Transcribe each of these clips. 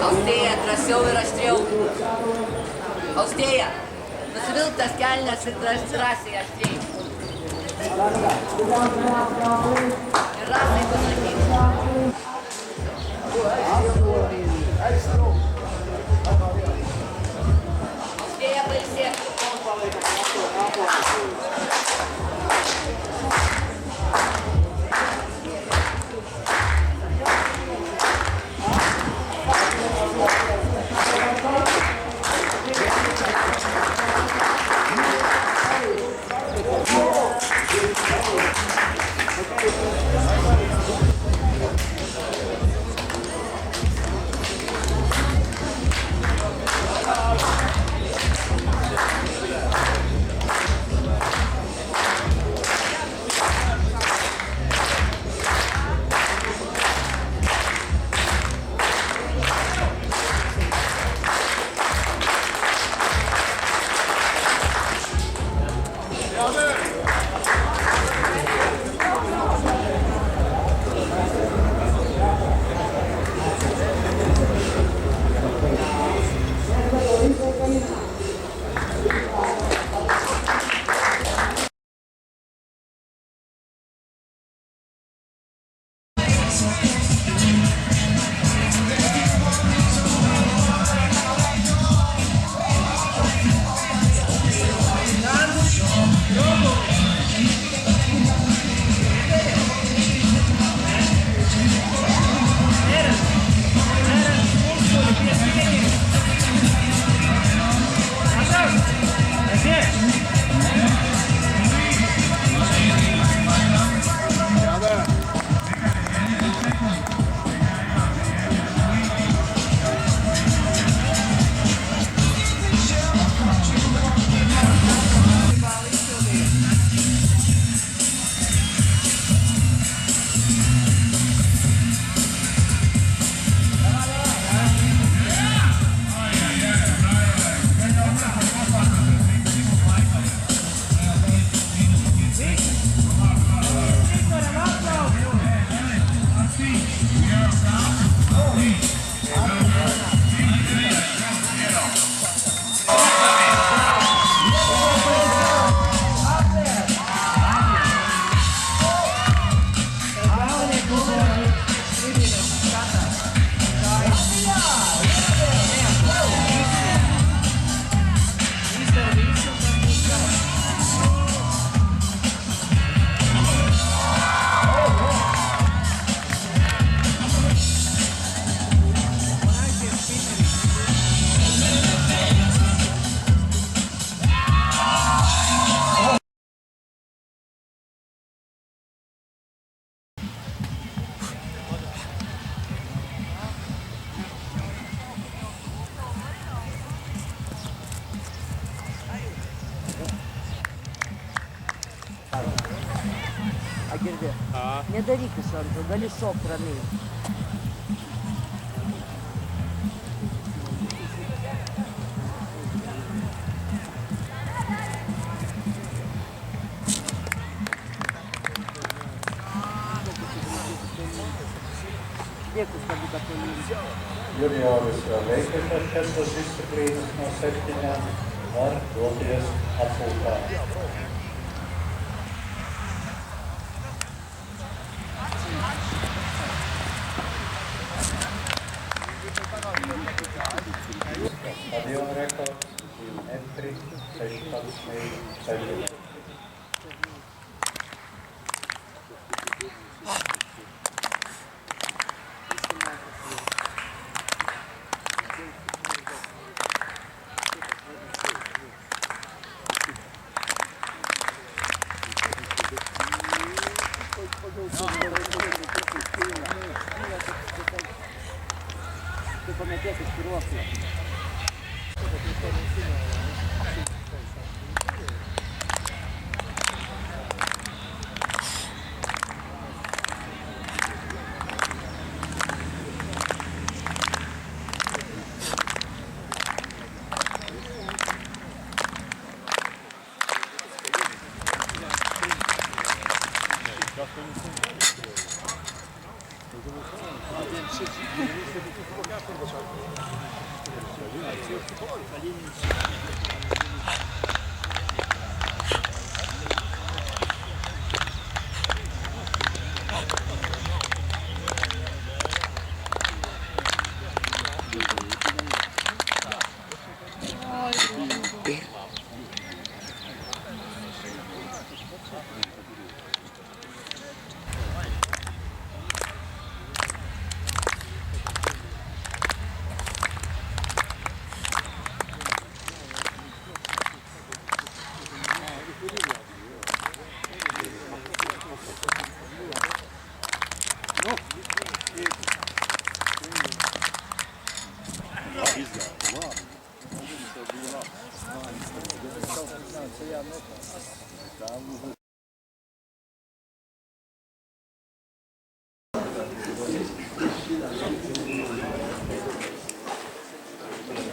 Austėja, drąsiau ir aštriau. Austėja, nusivilk tas kelnes ir drąsiai aštriai. Ir rasai pasakyti. Austėja, pailsėk. Girdi. Nedaryk iš antro, gali šokt ramiai. Dėkui, kad atvažiuoji. Juniorius yra laikytas šitas disciplinas nuo 7 ar duotojas apsauga. Stadion records in entry, 16 seconds. Tu pametėsi spyruoklę.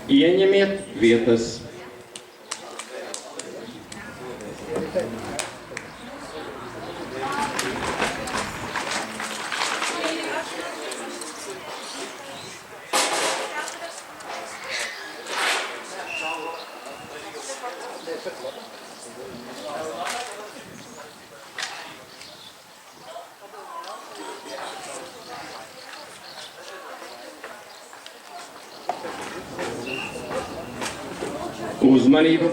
Ieņemiet vietas. Uzmanību!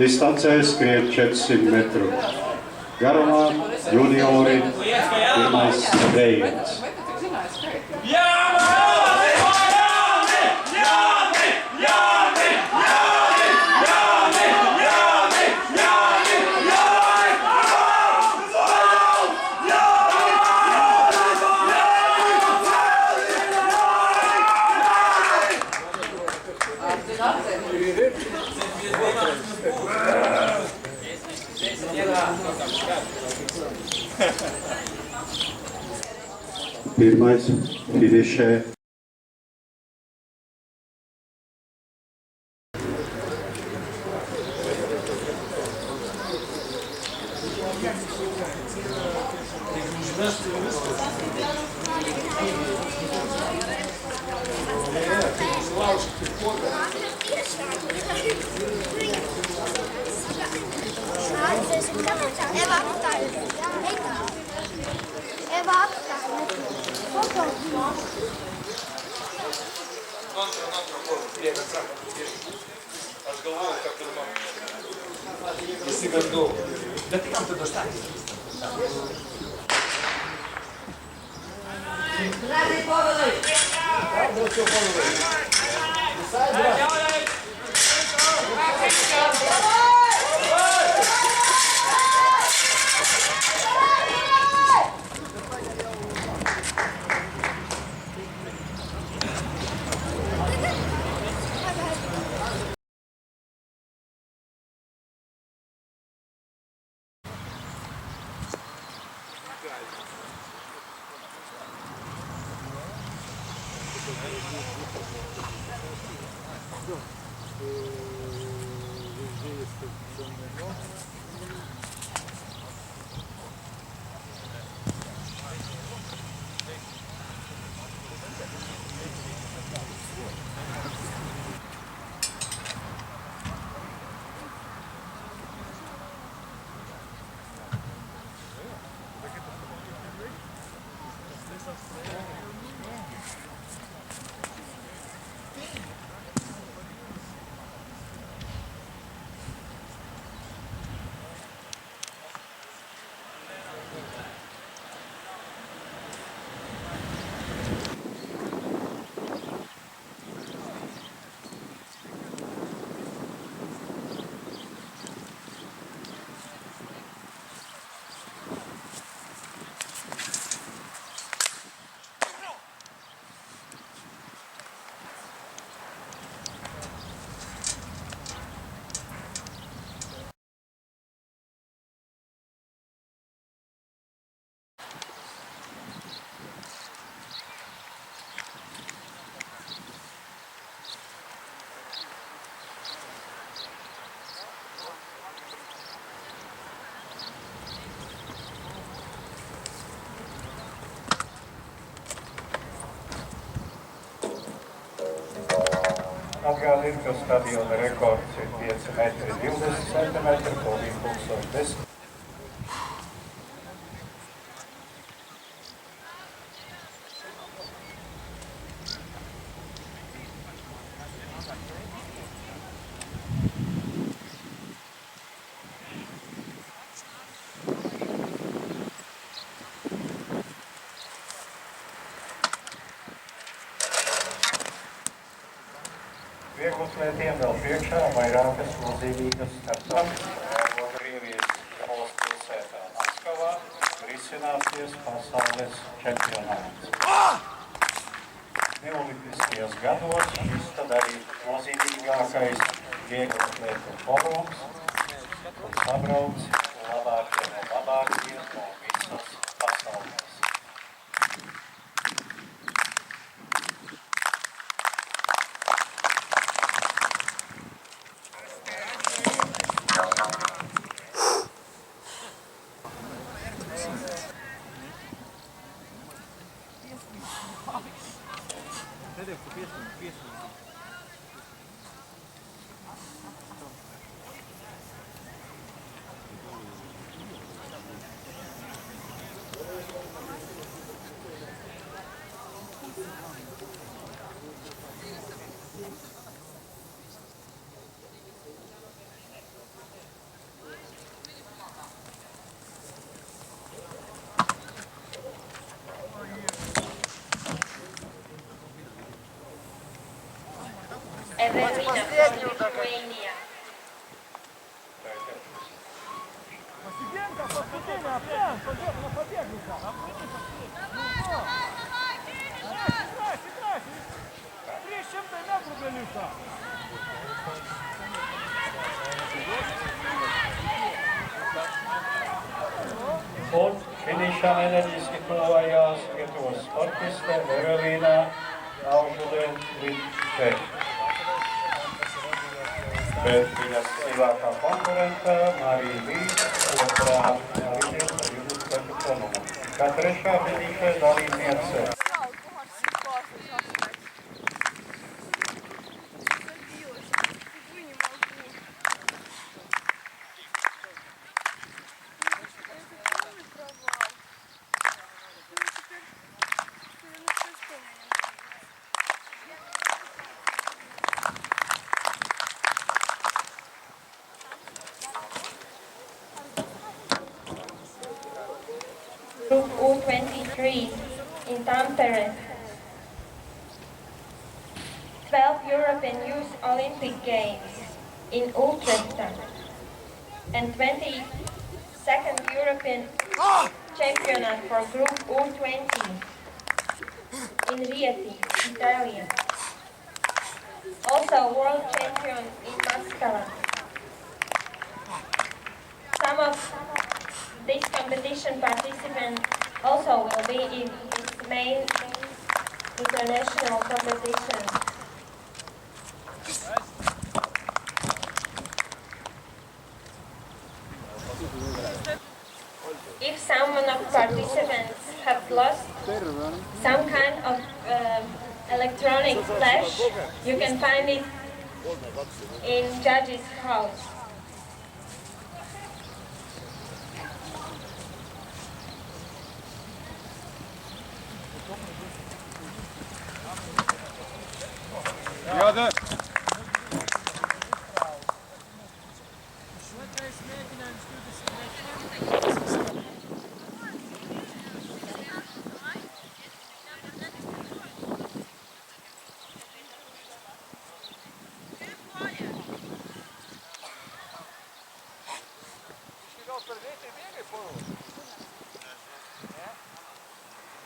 Distancē skriet 400 metru. Garumā juniori pirmais skrējiens. Pirmais finišē. Если готов. Да ты там туда стань. Зразу повели! Olimpiskā stadiona rekords ir 5,20 m, ko bija 1010. Vieglatlētiem vēl priekšā vairākas nozīmīgas starptautiskas. Krievijas galvaspilsētā Maskavā risināsies pasaules čempionāts. Neolimpiskajos gados šis tad arī nozīmīgākais vieglatlētu forums, kur sabrauc labākie no labākajiem no visas pasaules. Evelina from Lithuania. Un finišā enerģiski tuvojās Lietuvas sportiste Evelīna Aužulē Litve. Bet viņas vīlākā konkurenta Marija Vīs otrā dalībniece ar 24 tonumu. Kā trešā finiša dalībniece. Group U23 in Tampere. 12 European Youth Olympic Games in Utrecht and 22nd European Championate for Group U20 in Rieti, Italy. Also World Champion in Maskala. Some of this competition participants also will be in its main international competition. If some of participants have lost some kind of electronic flash, you can find it in judge's house.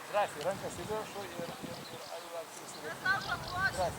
Здрасте, раньше сидел, что Здрасте.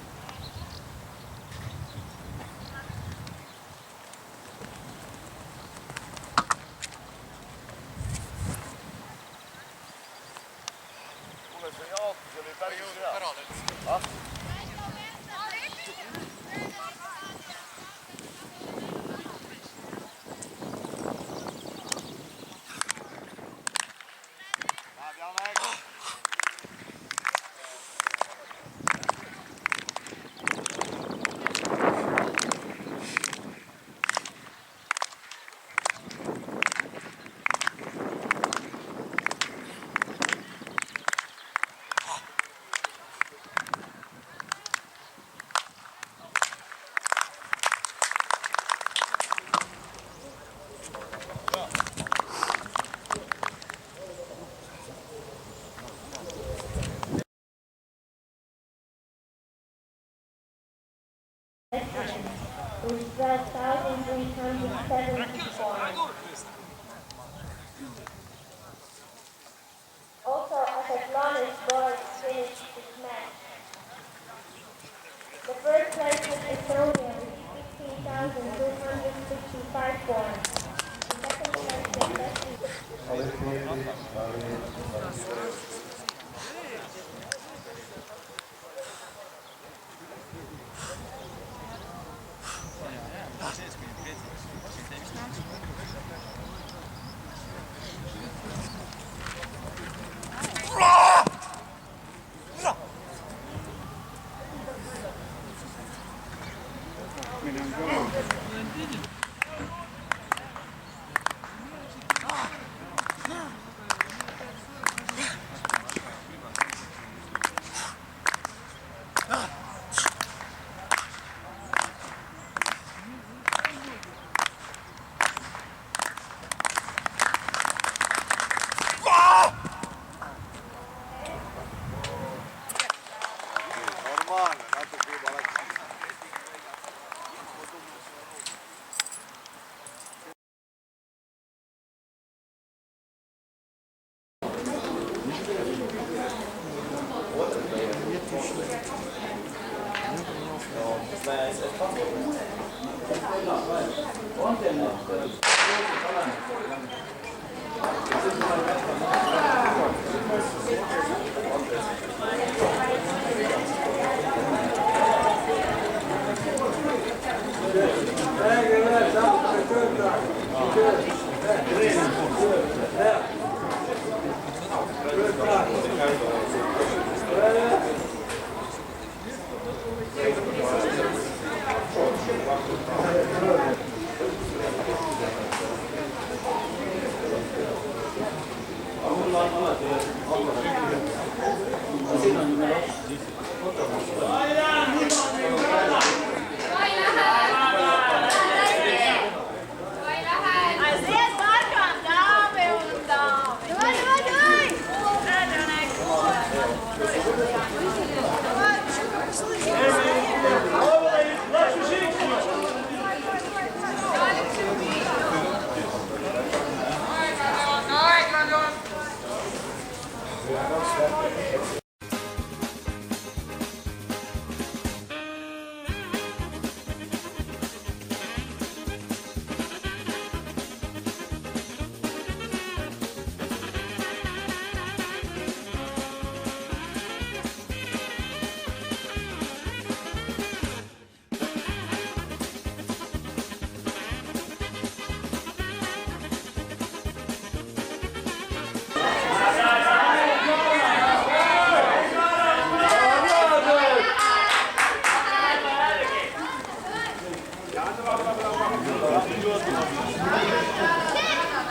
who spread 1,370 forms. Also, as acknowledged board finished this match. The first place was Estonia with 16,265 points. The second place was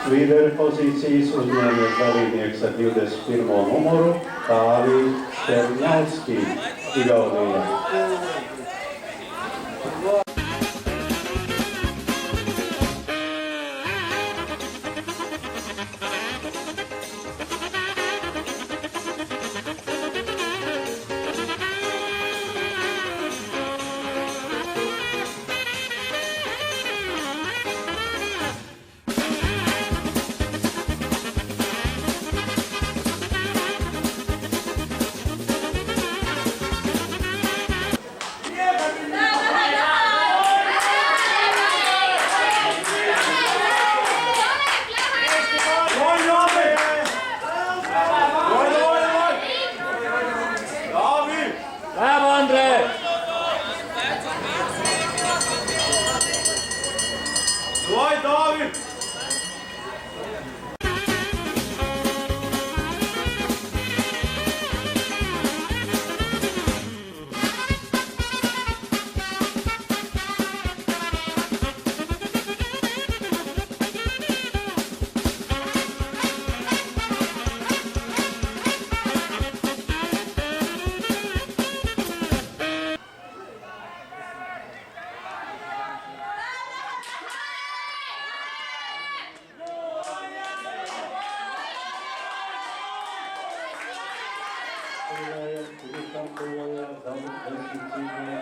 Līderpozīcijas uzņēmējs dalībnieks ar 21. numuru Tāvī Šerņauskī, Igaunija. Davut Özgürlüğü'ne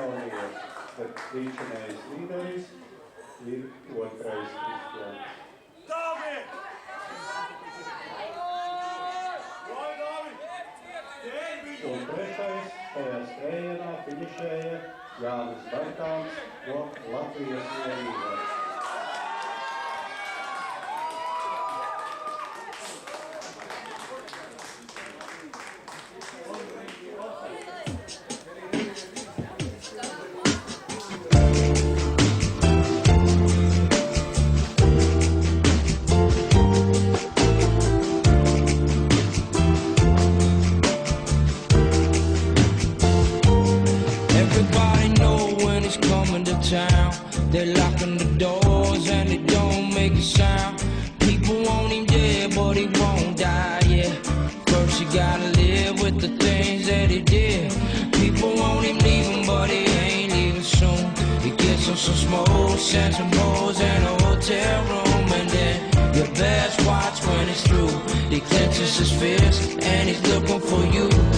Maķedonijas, bet līdzinējs līderis ir otrais Kristians. Un trešais tajā skrējienā finišēja Jānis Bartāns no Latvijas vienības. They're locking the doors and they don't make a sound. People want him dead, but he won't die, yeah. First you gotta live with the things that he did. People want him leaving, but he ain't leaving soon. He gets him some smoke, sends some hoes in a hotel room, and then you best watch when it's through. He clenches his fist and he's looking for you.